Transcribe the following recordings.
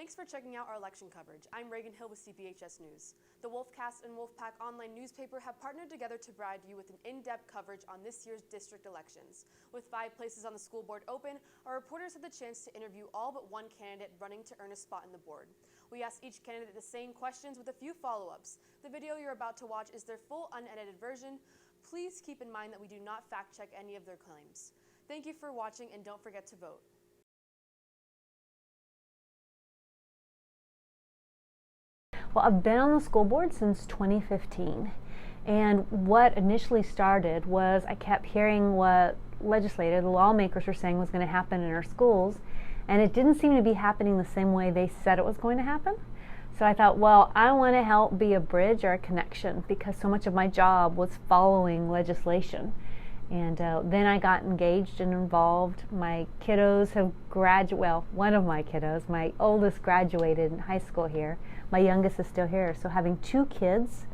Thanks for checking out our election coverage. I'm Reagan Hill with CPHS News. The Wolfcast and Wolfpack online newspaper have partnered together to provide you with an in-depth coverage on this year's district elections. With 5 places on the school board open, our reporters had the chance to interview all but one candidate running to earn a spot in the board. We asked each candidate the same questions with a few follow-ups. The video you're about to watch is their full unedited version. Please keep in mind that we do not fact-check any of their claims. Thank you for watching, and don't forget to vote. Well, I've been on the school board since 2015, and what initially started was I kept hearing what the lawmakers were saying was going to happen in our schools, and it didn't seem to be happening the same way they said it was going to happen. So I thought, well, I want to help be a bridge or a connection, because so much of my job was following legislation. And then I got engaged and involved. My kiddos have graduated, well, one of my kiddos, my oldest graduated in high school here. My youngest is still here. So having 2 kids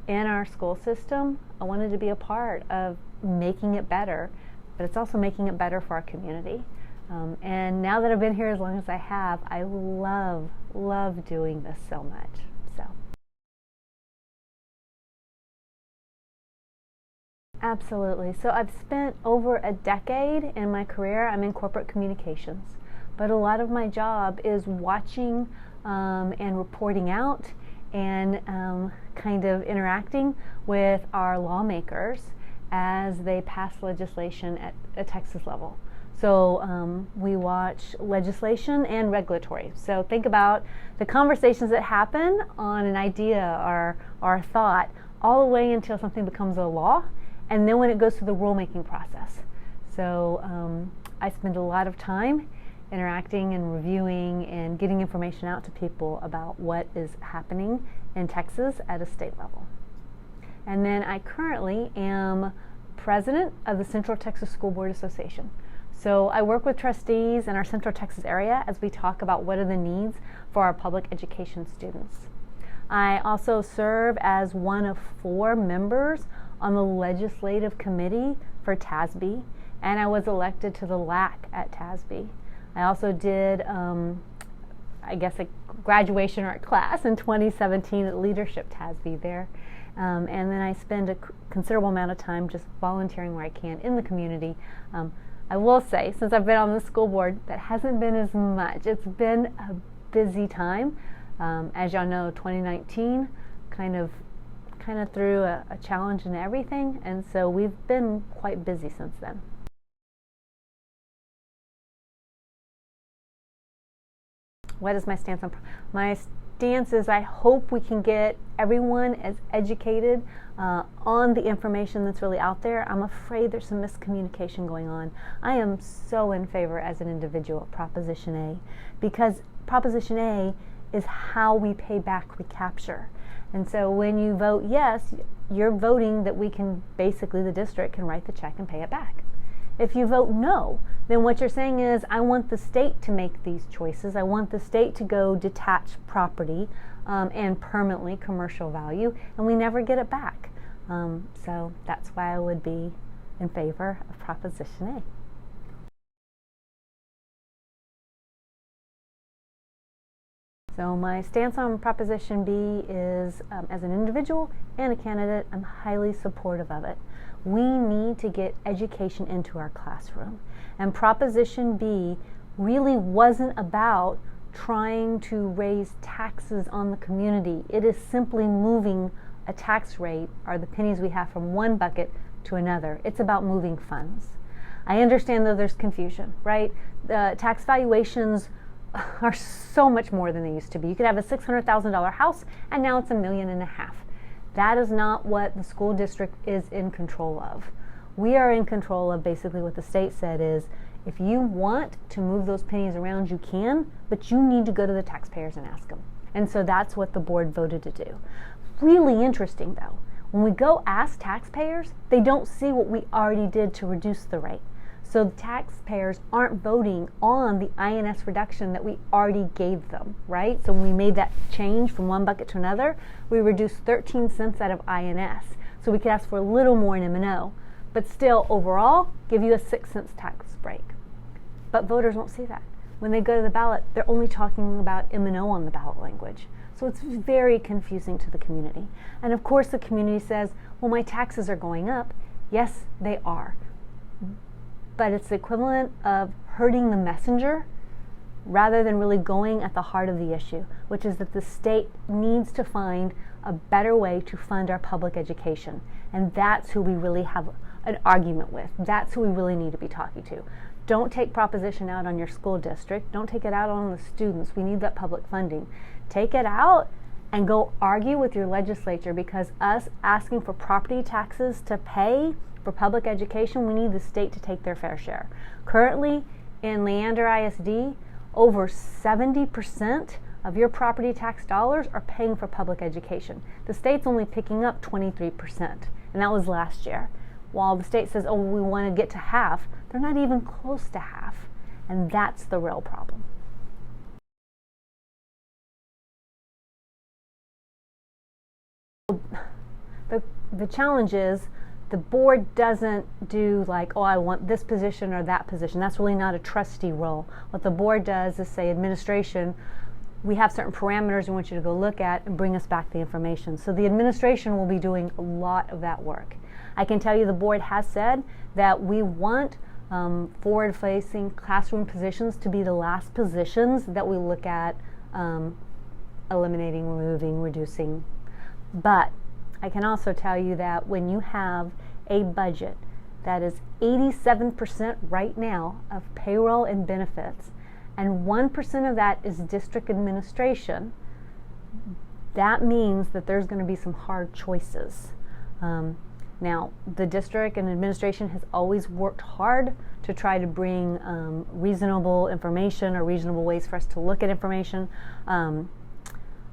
in our school system, I wanted to be a part of making it better, but it's also making it better for our community. And now that I've been here as long as I have, I love doing this so much. Absolutely. So I've spent over a decade in my career. I'm in corporate communications, but a lot of my job is watching and reporting out and kind of interacting with our lawmakers as they pass legislation at a Texas level. So we watch legislation and regulatory. So think about the conversations that happen on an idea or a thought all the way until something becomes a law, and then when it goes through the rulemaking process. So I spend a lot of time interacting and reviewing and getting information out to people about what is happening in Texas at a state level. And then I currently am president of the Central Texas School Board Association. So I work with trustees in our Central Texas area as we talk about what are the needs for our public education students. I also serve as one of 4 members on the legislative committee for TASB, and I was elected to the LAC at TASB. I also did, I guess, a graduation art class in 2017 at Leadership TASB there. And then I spend a considerable amount of time just volunteering where I can in the community. I will say, since I've been on the school board, that hasn't been as much. It's been a busy time. As y'all know, 2019 kind of threw a challenge in everything, and so we've been quite busy since then. What is my stance on? My stance is I hope we can get everyone as educated on the information that's really out there. I'm afraid there's some miscommunication going on. I am so in favor as an individual of Proposition A, because Proposition A is how we pay back recapture. And so when you vote yes, you're voting that we can, basically the district can write the check and pay it back. If you vote no, then what you're saying is, I want the state to make these choices. I want the state to go detach property and permanently commercial value, and we never get it back. So that's why I would be in favor of Proposition A. So my stance on Proposition B is, as an individual and a candidate, I'm highly supportive of it. We need to get education into our classroom. And Proposition B really wasn't about trying to raise taxes on the community. It is simply moving a tax rate, or the pennies we have, from one bucket to another. It's about moving funds. I understand though there's confusion, right? The tax valuations are so much more than they used to be. You could have a $600,000 house and now it's $1.5 million. That is not what the school district is in control of. We are in control of basically what the state said is, if you want to move those pennies around, you can, but you need to go to the taxpayers and ask them. And so that's what the board voted to do. Really interesting though, when we go ask taxpayers, they don't see what we already did to reduce the rate. So the taxpayers aren't voting on the INS reduction that we already gave them, right? So when we made that change from one bucket to another, we reduced 13 cents out of INS. So we could ask for a little more in M&O, but still overall give you a 6 cents tax break. But voters won't see that. when they go to the ballot, they're only talking about M&O on the ballot language. So it's very confusing to the community. And of course the community says, well, my taxes are going up. Yes, they are. But it's the equivalent of hurting the messenger rather than really going at the heart of the issue, which is that the state needs to find a better way to fund our public education. And that's who we really have an argument with. That's who we really need to be talking to. Don't take proposition out on your school district. Don't take it out on the students. We need that public funding. Take it out and go argue with your legislature, because us asking for property taxes to pay for public education, we need the state to take their fair share. Currently in Leander ISD, over 70% of your property tax dollars are paying for public education. The state's only picking up 23%, and that was last year. While the state says, oh, we want to get to half, they're not even close to half, and that's the real problem. The challenge is the board doesn't do like, oh, I want this position or that position. That's really not a trustee role. What the board does is say, administration, we have certain parameters we want you to go look at and bring us back the information. So the administration will be doing a lot of that work. I can tell you the board has said that we want forward-facing classroom positions to be the last positions that we look at eliminating, removing, reducing. But I can also tell you that when you have a budget that is 87% right now of payroll and benefits, and 1% of that is district administration, that means that there's going to be some hard choices. Now, the district and administration has always worked hard to try to bring reasonable information or reasonable ways for us to look at information.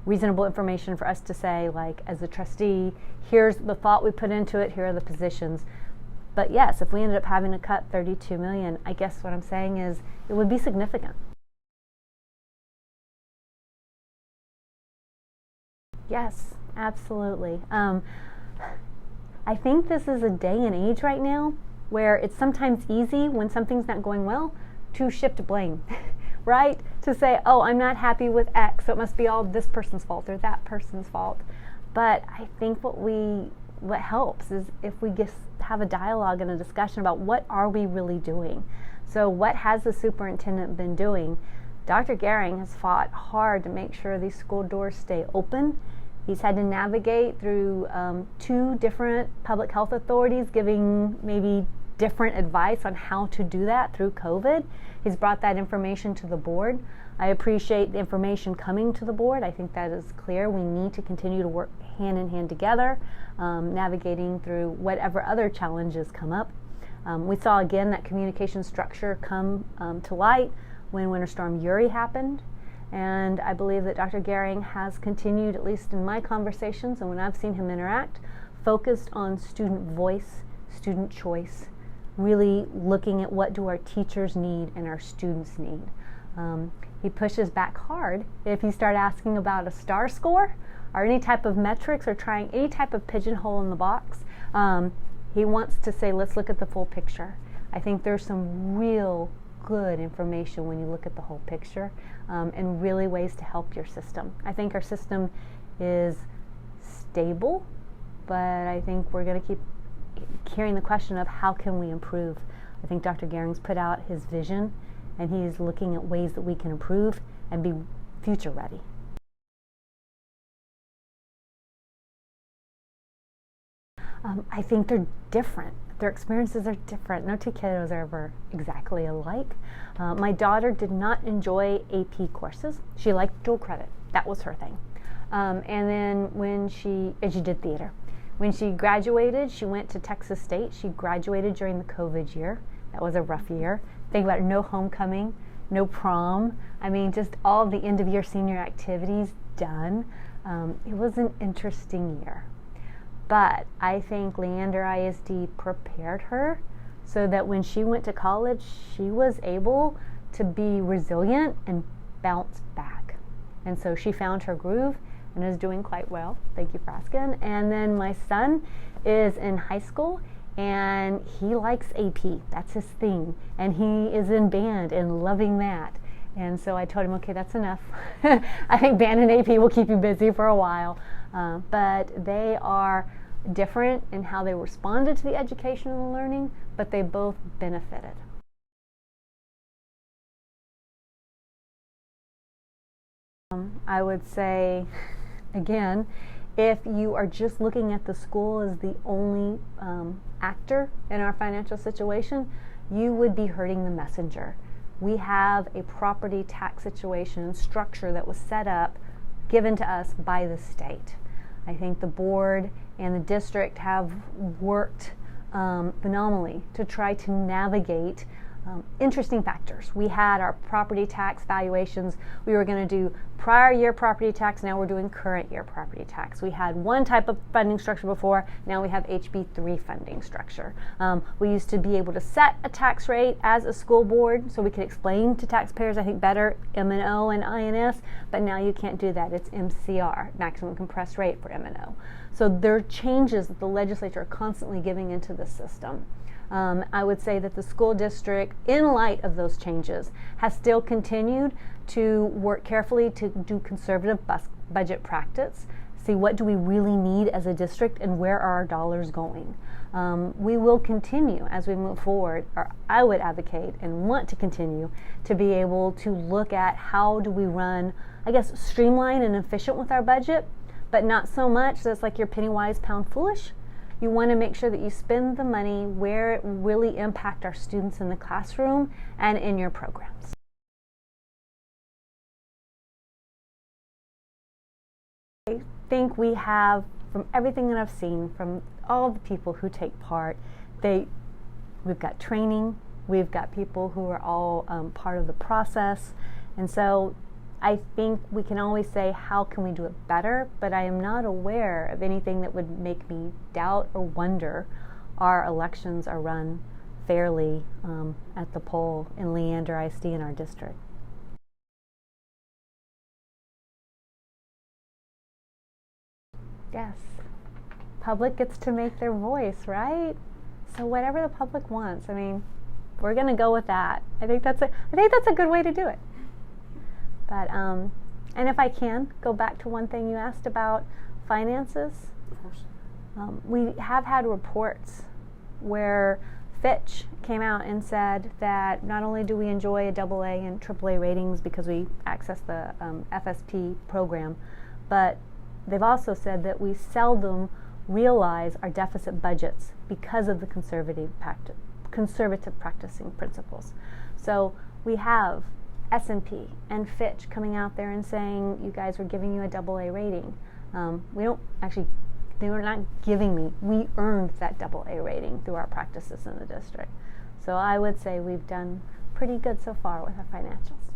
Reasonable information for us to say, like, as a trustee, here's the thought we put into it, here are the positions. But yes, if we ended up having to cut $32 million, I guess what I'm saying is it would be significant. Yes, absolutely. I think this is a day and age right now where it's sometimes easy when something's not going well to shift blame. Right? To say, oh, I'm not happy with X, so it must be all this person's fault or that person's fault. But I think what helps is if we just have a dialogue and a discussion about what are we really doing. So what has the superintendent been doing? Dr. Gehring has fought hard to make sure these school doors stay open. He's had to navigate through 2 different public health authorities giving maybe different advice on how to do that through COVID. He's brought that information to the board. I appreciate the information coming to the board. I think that is clear. We need to continue to work hand in hand together, navigating through whatever other challenges come up. We saw again that communication structure come to light when Winter Storm Uri happened. And I believe that Dr. Gehring has continued, at least in my conversations and when I've seen him interact, focused on student voice, student choice, really looking at what do our teachers need and our students need. He pushes back hard if you start asking about a STAR score or any type of metrics or trying any type of pigeonhole in the box. He wants to say, let's look at the full picture. I think there's some real good information when you look at the whole picture and really ways to help your system. I think our system is stable, but I think we're going to keep carrying the question of how can we improve. I think Dr. Gehring's put out his vision and he's looking at ways that we can improve and be future ready. I think they're different. Their experiences are different. No 2 kiddos are ever exactly alike. My daughter did not enjoy AP courses. She liked dual credit. That was her thing. And then she did theater. When she graduated, she went to Texas State. She graduated during the COVID year. That was a rough year. Think about it, no homecoming, no prom. I mean, just all the end of year senior activities done. It was an interesting year. But I think Leander ISD prepared her so that when she went to college, she was able to be resilient and bounce back. And so she found her groove and is doing quite well. Thank you for asking. And then my son is in high school and he likes AP. That's his thing. And he is in band and loving that. And so I told him, okay, that's enough. I think band and AP will keep you busy for a while. But they are different in how they responded to the education and the learning, but they both benefited. I would say, again, if you are just looking at the school as the only actor in our financial situation, you would be hurting the messenger. We have a property tax situation and structure that was set up, given to us by the state. I think the board and the district have worked phenomenally to try to navigate interesting factors. We had our property tax valuations. We were going to do prior year property tax. Now we're doing current year property tax. We had one type of funding structure before. Now we have HB3 funding structure. We used to be able to set a tax rate as a school board so we could explain to taxpayers, I think, better M&O and INS, but now you can't do that. It's MCR, maximum compressed rate for M&O. So there are changes that the legislature are constantly giving into the system. I would say that the school district, in light of those changes, has still continued to work carefully to do conservative budget practice, see what do we really need as a district and where are our dollars going. We will continue as we move forward, or I would advocate and want to continue to be able to look at how do we run, I guess, streamlined and efficient with our budget, but not so much that it's like you're penny wise, pound foolish. You want to make sure that you spend the money where it will really impact our students in the classroom and in your programs. I think we have, from everything that I've seen, from all the people who take part, we've got training, we've got people who are all part of the process, and so I think we can always say, how can we do it better? But I am not aware of anything that would make me doubt or wonder our elections are run fairly at the poll in Leander ISD in our district. Yes, public gets to make their voice, right? So whatever the public wants, I mean, we're going to go with that. I think that's a good way to do it. But, and if I can go back to one thing you asked about finances, of course. We have had reports where Fitch came out and said that not only do we enjoy a AA and AAA ratings because we access the FSP program, but they've also said that we seldom realize our deficit budgets because of the conservative practicing principles. So we have S&P and Fitch coming out there and saying, you guys were giving you a AA rating. They were not giving me, we earned that AA rating through our practices in the district. So I would say we've done pretty good so far with our financials.